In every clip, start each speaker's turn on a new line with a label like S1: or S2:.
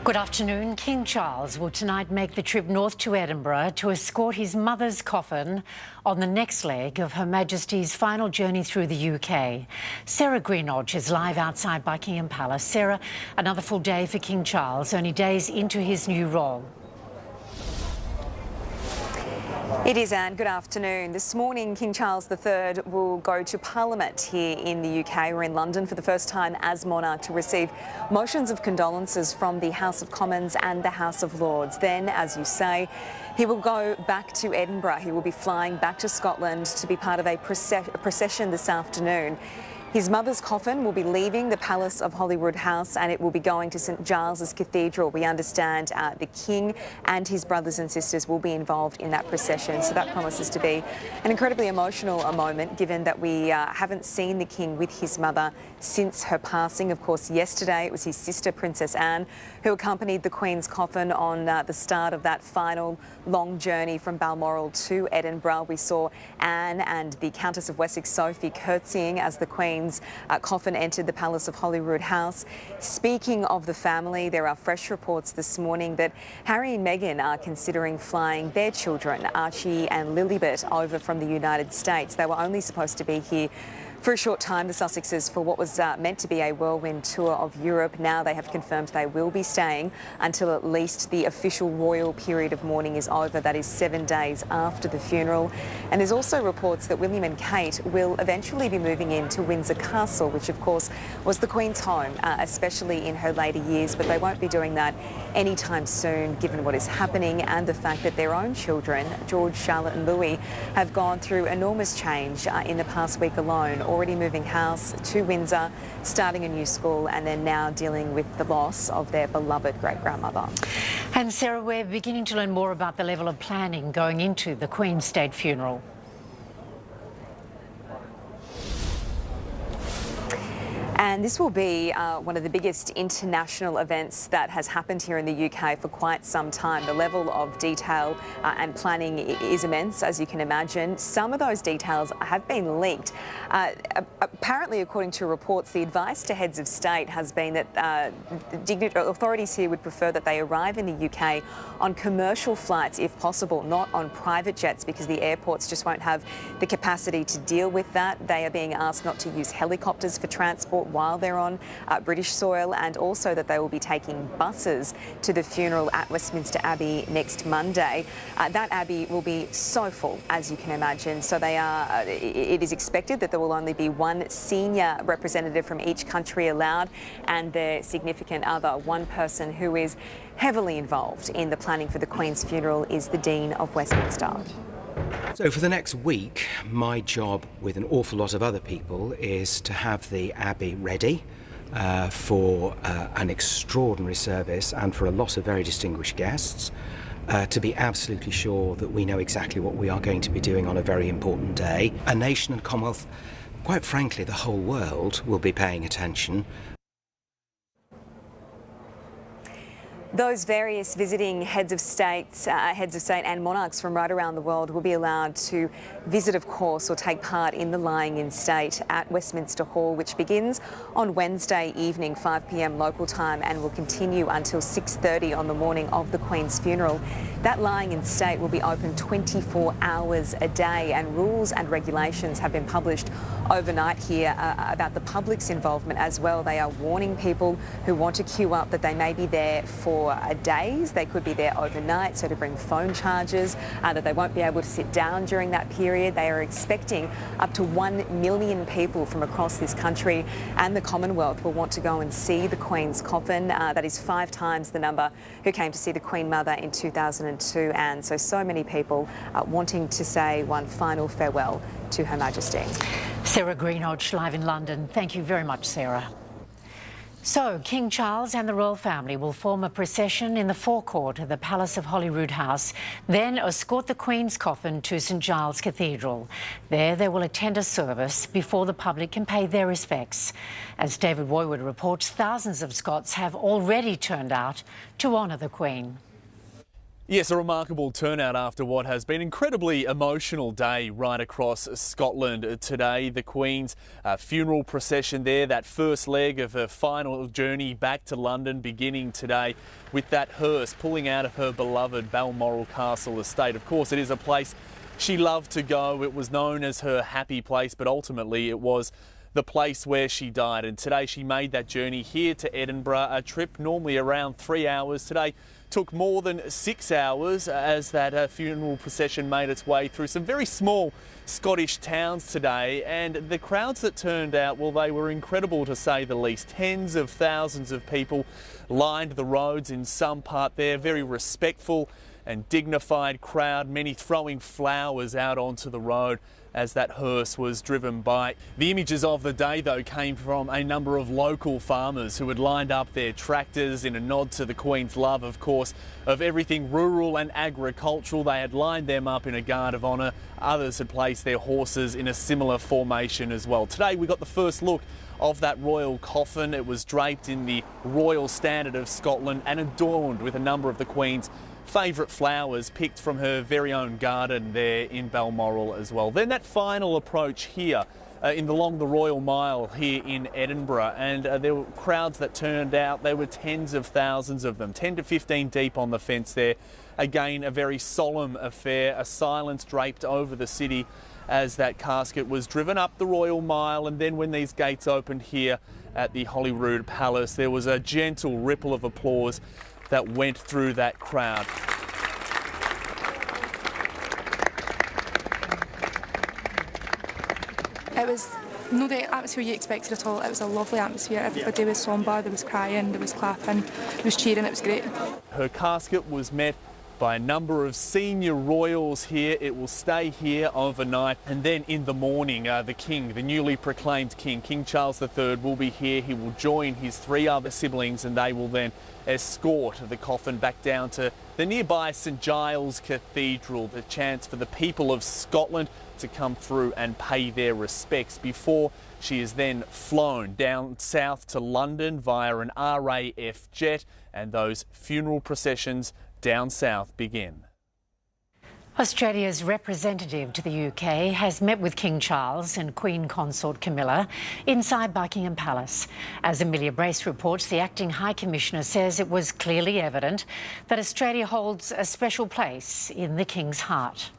S1: Good afternoon. King Charles will tonight make the trip north to Edinburgh to escort his mother's coffin on the next leg of Her Majesty's final journey through the UK. Sarah Greenodge is live outside Buckingham Palace. Sarah, another full day for King Charles, only days into his new role.
S2: It is, Anne. Good afternoon. This morning, King Charles III will go to Parliament here in the UK. We're in London for the first time as monarch to receive motions of condolences from the House of Commons and the House of Lords. Then, as you say, he will go back to Edinburgh. He will be flying back to Scotland to be part of a procession this afternoon. His mother's coffin will be leaving the Palace of Holyroodhouse and it will be going to St Giles's Cathedral. We understand the King and his brothers and sisters will be involved in that procession. So that promises to be an incredibly emotional moment, given that we haven't seen the King with his mother since her passing. Of course, yesterday it was his sister, Princess Anne, who accompanied the Queen's coffin on the start of that final long journey from Balmoral to Edinburgh. We saw Anne and the Countess of Wessex, Sophie, curtsying as the Queen's coffin entered the Palace of Holyroodhouse. Speaking of the family, there are fresh reports this morning that Harry and Meghan are considering flying their children, Archie and Lilibet, over from the United States. They were only supposed to be here for a short time, the Sussexes, for what was meant to be a whirlwind tour of Europe. Now they have confirmed they will be staying until at least the official royal period of mourning is over. That is 7 days after the funeral. And there's also reports that William and Kate will eventually be moving into Windsor Castle, which of course was the Queen's home, especially in her later years. But they won't be doing that anytime soon, given what is happening and the fact that their own children, George, Charlotte and Louis, have gone through enormous change in the past week alone. Already moving house to Windsor, starting a new school, and then now dealing with the loss of their beloved great-grandmother.
S1: And Sarah, we're beginning to learn more about the level of planning going into the Queen's state funeral.
S2: And this will be one of the biggest international events that has happened here in the UK for quite some time. The level of detail and planning is immense, as you can imagine. Some of those details have been leaked. Apparently, according to reports, the advice to heads of state has been that authorities here would prefer that they arrive in the UK on commercial flights, if possible, not on private jets, because the airports just won't have the capacity to deal with that. They are being asked not to use helicopters for transport while they're on British soil, and also that they will be taking buses to the funeral at Westminster Abbey next Monday. That Abbey will be so full, as you can imagine. So it is expected that there will only be one senior representative from each country allowed, and their significant other. One person who is heavily involved in the planning for the Queen's funeral is the Dean of Westminster.
S3: So for the next week, my job with an awful lot of other people is to have the Abbey ready for an extraordinary service and for a lot of very distinguished guests, to be absolutely sure that we know exactly what we are going to be doing on a very important day. A nation and Commonwealth, quite frankly, the whole world will be paying attention.
S2: Those various visiting heads of state and monarchs from right around the world will be allowed to visit, of course, or take part in the lying in state at Westminster Hall, which begins on Wednesday evening, 5 p.m. local time, and will continue until 6:30 on the morning of the Queen's funeral. That lying in state will be open 24 hours a day, and rules and regulations have been published overnight here about the public's involvement as well. They are warning people who want to queue up that they may be there for days. They could be there overnight, so to bring phone chargers, that they won't be able to sit down during that period. They are expecting up to 1 million people from across this country and the Commonwealth will want to go and see the Queen's coffin. That is 5 times the number who came to see the Queen Mother in 2002, and so many people wanting to say one final farewell to Her Majesty.
S1: Sarah Greenodge, live in London. Thank you very much, Sarah. So, King Charles and the royal family will form a procession in the forecourt of the Palace of Holyroodhouse, then escort the Queen's coffin to St Giles Cathedral. There they will attend a service before the public can pay their respects. As David Woywood reports, thousands of Scots have already turned out to honour the Queen.
S4: Yes, a remarkable turnout after what has been an incredibly emotional day right across Scotland today. The Queen's funeral procession there, that first leg of her final journey back to London beginning today with that hearse pulling out of her beloved Balmoral Castle estate. Of course, it is a place she loved to go. It was known as her happy place, but ultimately it was the place where she died. And today she made that journey here to Edinburgh, a trip normally around 3 hours. Today took more than 6 hours as that funeral procession made its way through some very small Scottish towns today. And the crowds that turned out, well, they were incredible to say the least. Tens of thousands of people lined the roads in some part there, very respectful and dignified crowd, many throwing flowers out onto the road as that hearse was driven by. The images of the day, though, came from a number of local farmers who had lined up their tractors in a nod to the Queen's love, of course, of everything rural and agricultural. They had lined them up in a guard of honour. Others had placed their horses in a similar formation as well. Today we got the first look of that royal coffin. It was draped in the royal standard of Scotland and adorned with a number of the Queen's favourite flowers picked from her very own garden there in Balmoral as well. Then that final approach here along the Royal Mile here in Edinburgh, and there were crowds that turned out. There were tens of thousands of them, 10 to 15 deep on the fence there. Again, a very solemn affair, a silence draped over the city as that casket was driven up the Royal Mile. And then when these gates opened here at the Holyrood Palace, there was a gentle ripple of applause that went through that crowd.
S5: It was not the atmosphere you expected at all. It was a lovely atmosphere. Everybody was sombre, there was crying, there was clapping, there was cheering. It was great.
S4: Her casket was met by a number of senior royals here. It will stay here overnight, and then in the morning the King, the newly proclaimed King, King Charles III, will be here. He will join his 3 other siblings, and they will then escort the coffin back down to the nearby St Giles Cathedral, the chance for the people of Scotland to come through and pay their respects before she is then flown down south to London via an RAF jet, and those funeral processions down south begin.
S1: Australia's representative to the UK has met with King Charles and Queen Consort Camilla inside Buckingham Palace. As Amelia Brace reports, the acting High Commissioner says it was clearly evident that Australia holds a special place in the King's heart.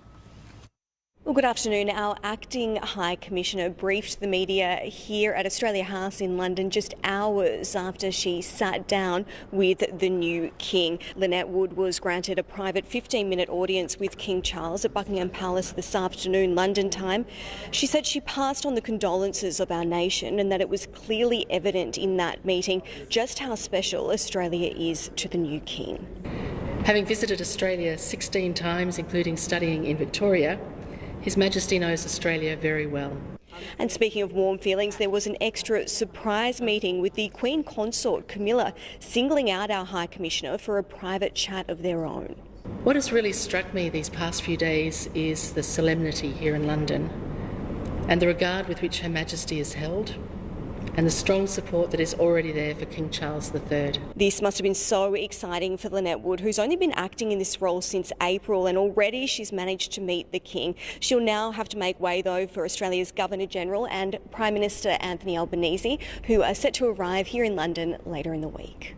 S6: Well, good afternoon. Our acting High Commissioner briefed the media here at Australia House in London just hours after she sat down with the new King. Lynette Wood was granted a private 15-minute audience with King Charles at Buckingham Palace this afternoon, London time. She said she passed on the condolences of our nation and that it was clearly evident in that meeting just how special Australia is to the new King.
S7: Having visited Australia 16 times, including studying in Victoria, His Majesty knows Australia very well.
S6: And speaking of warm feelings, there was an extra surprise meeting with the Queen Consort Camilla, singling out our High Commissioner for a private chat of their own.
S7: What has really struck me these past few days is the solemnity here in London and the regard with which Her Majesty is held, and the strong support that is already there for King Charles III.
S6: This must have been so exciting for Lynette Wood, who's only been acting in this role since April, and already she's managed to meet the King. She'll now have to make way, though, for Australia's Governor-General and Prime Minister Anthony Albanese, who are set to arrive here in London later in the week.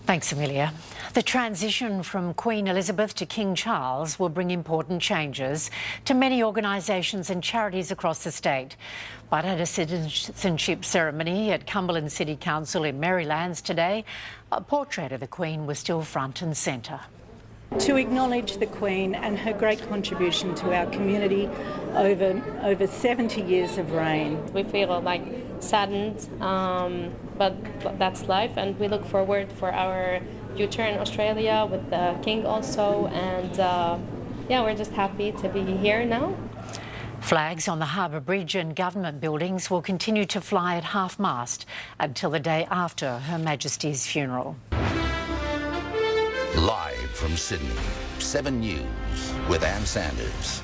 S1: Thanks, Amelia. The transition from Queen Elizabeth to King Charles will bring important changes to many organisations and charities across the state. But at a citizenship ceremony at Cumberland City Council in Marylands today, a portrait of the Queen was still front and centre.
S8: To acknowledge the Queen and her great contribution to our community over 70 years of reign.
S9: We feel like saddened, but that's life, and we look forward for our future in Australia with the King also, and yeah, we're just happy to be here now.
S1: Flags on the Harbour Bridge and government buildings will continue to fly at half-mast until the day after Her Majesty's funeral.
S10: Live from Sydney, 7 News with Ann Sanders.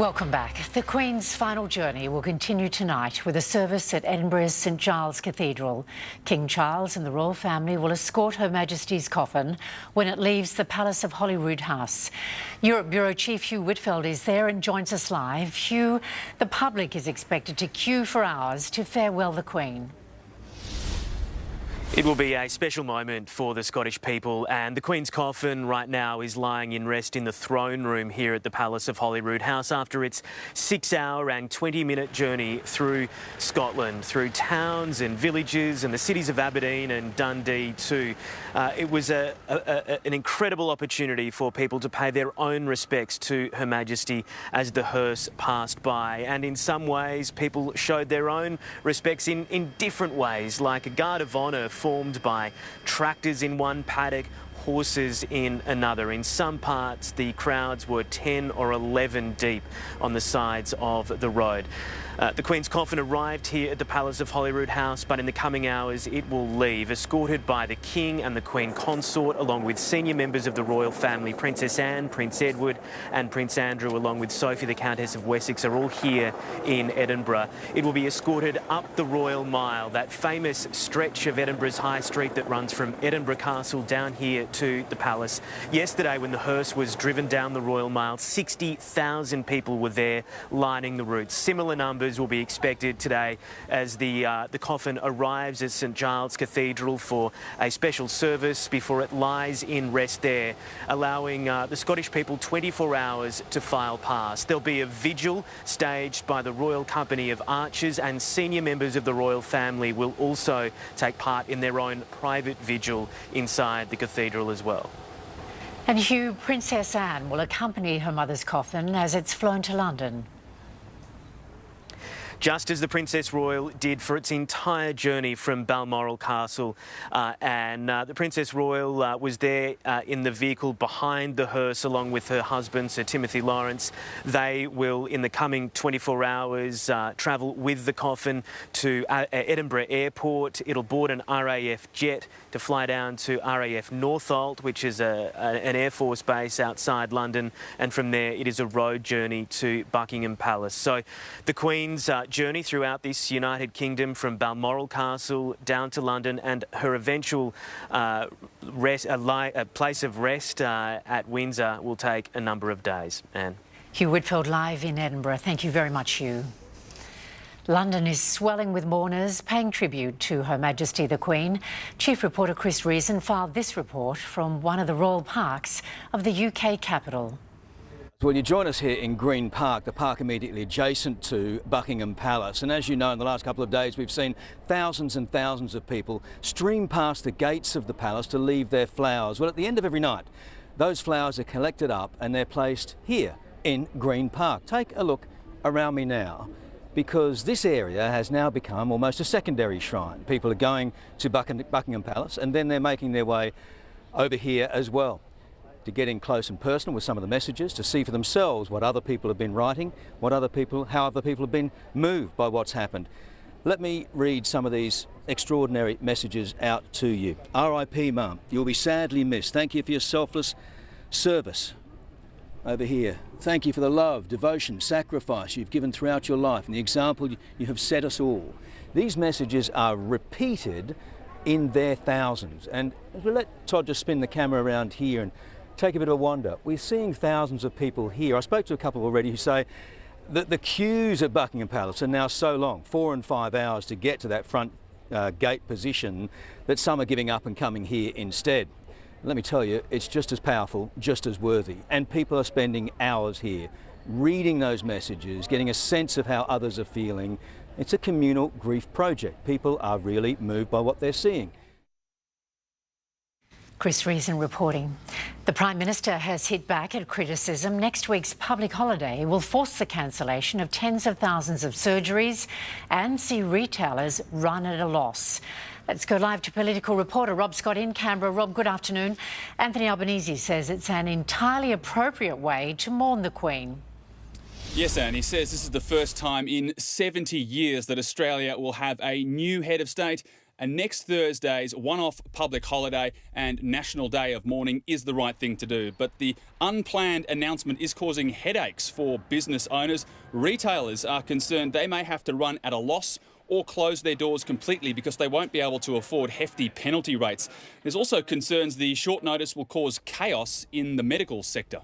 S1: Welcome back. The Queen's final journey will continue tonight with a service at Edinburgh's St Giles Cathedral. King Charles and the royal family will escort Her Majesty's coffin when it leaves the Palace of Holyroodhouse. Europe Bureau Chief Hugh Whitfield is there and joins us live. Hugh, the public is expected to queue for hours to farewell the Queen.
S10: It will be a special moment for the Scottish people, and the Queen's coffin right now is lying in rest in the throne room here at the Palace of Holyroodhouse after its 6-hour and 20-minute journey through Scotland, through towns and villages and the cities of Aberdeen and Dundee too. It was an incredible opportunity for people to pay their own respects to Her Majesty as the hearse passed by, and in some ways people showed their own respects in different ways, like a guard of honour formed by tractors in one paddock, horses in another. In some parts, the crowds were 10 or 11 deep on the sides of the road. The Queen's coffin arrived here at the Palace of Holyroodhouse, but in the coming hours it will leave, escorted by the King and the Queen Consort, along with senior members of the royal family. Princess Anne, Prince Edward and Prince Andrew, along with Sophie, the Countess of Wessex, are all here in Edinburgh. It will be escorted up the Royal Mile, that famous stretch of Edinburgh's High Street that runs from Edinburgh Castle down here to the Palace. Yesterday, when the hearse was driven down the Royal Mile, 60,000 people were there lining the route. Similar numbers will be expected today as the coffin arrives at St Giles Cathedral for a special service before it lies in rest there, allowing the Scottish people 24 hours to file past. There'll be a vigil staged by the Royal Company of Archers, and senior members of the royal family will also take part in their own private vigil inside the cathedral as well.
S1: And Hugh, Princess Anne will accompany her mother's coffin as it's flown to London.
S10: Just as the Princess Royal did for its entire journey from Balmoral Castle. The Princess Royal was there in the vehicle behind the hearse along with her husband, Sir Timothy Lawrence. They will, in the coming 24 hours, travel with the coffin to Edinburgh Airport. It'll board an RAF jet to fly down to RAF Northolt, which is an Air Force base outside London, and from there it is a road journey to Buckingham Palace. So the Queen's journey throughout this United Kingdom from Balmoral Castle down to London, and her eventual place of rest at Windsor will take a number of days. Anne.
S1: Hugh Whitfield live in Edinburgh. Thank you very much, Hugh. London is swelling with mourners paying tribute to Her Majesty the Queen. Chief reporter Chris Reason filed this report from one of the royal parks of the UK capital.
S11: Well, you join us here in Green Park, the park immediately adjacent to Buckingham Palace. And as you know, in the last couple of days, we've seen thousands and thousands of people stream past the gates of the palace to leave their flowers. Well, at the end of every night, those flowers are collected up and they're placed here in Green Park. Take a look around me now, because this area has now become almost a secondary shrine. People are going to Buckingham Palace and then they're making their way over here as well, to get in close and personal with some of the messages, to see for themselves what other people have been writing, how other people have been moved by what's happened. Let me read some of these extraordinary messages out to you. R.I.P. Mum, you'll be sadly missed. Thank you for your selfless service. Over here, thank you for the love, devotion, sacrifice you've given throughout your life and the example you have set us all. These messages are repeated in their thousands. And if we let Todd just spin the camera around here and take a bit of a wander, we're seeing thousands of people here. I spoke to a couple already who say that the queues at Buckingham Palace are now so long, 4 and 5 hours to get to that front gate position, that some are giving up and coming here instead. Let me tell you, it's just as powerful, just as worthy. And people are spending hours here, reading those messages, getting a sense of how others are feeling. It's a communal grief project. People are really moved by what they're seeing.
S1: Chris Reason reporting. The Prime Minister has hit back at criticism. Next week's public holiday will force the cancellation of tens of thousands of surgeries and see retailers run at a loss. Let's go live to political reporter Rob Scott in Canberra. Rob, good afternoon. Anthony Albanese says it's an entirely appropriate way to mourn the Queen.
S12: Yes, Anne, he says this is the first time in 70 years that Australia will have a new head of state and next Thursday's one-off public holiday and National Day of Mourning is the right thing to do. But the unplanned announcement is causing headaches for business owners. Retailers are concerned they may have to run at a loss or close their doors completely because they won't be able to afford hefty penalty rates. There's also concerns the short notice will cause chaos in the medical sector.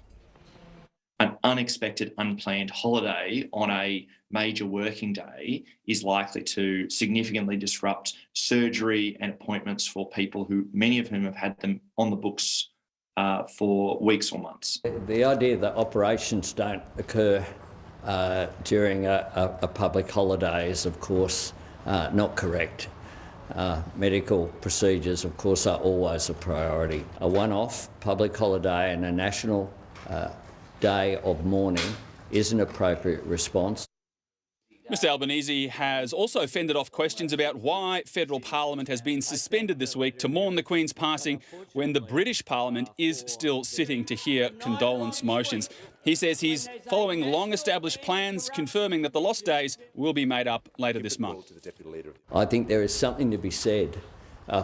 S13: An unexpected, unplanned holiday on a major working day is likely to significantly disrupt surgery and appointments for people who, many of whom have had them on the books for weeks or months.
S14: The idea that operations don't occur during a public holiday is, of course, not correct. Medical procedures, of course, are always a priority. A one-off public holiday and a national day of mourning is an appropriate response.
S12: Mr Albanese has also fended off questions about why federal Parliament has been suspended this week to mourn the Queen's passing when the British Parliament is still sitting to hear condolence motions. He says he's following long-established plans, confirming that the lost days will be made up later this month.
S14: I think there is something to be said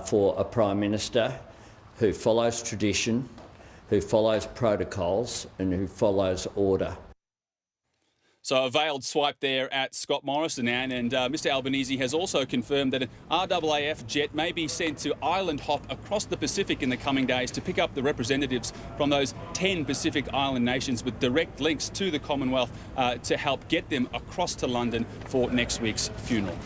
S14: for a Prime Minister who follows tradition, who follows protocols and who follows order.
S12: So a veiled swipe there at Scott Morrison, Anne, and Mr Albanese has also confirmed that an RAAF jet may be sent to island hop across the Pacific in the coming days to pick up the representatives from those 10 Pacific island nations with direct links to the Commonwealth to help get them across to London for next week's funeral.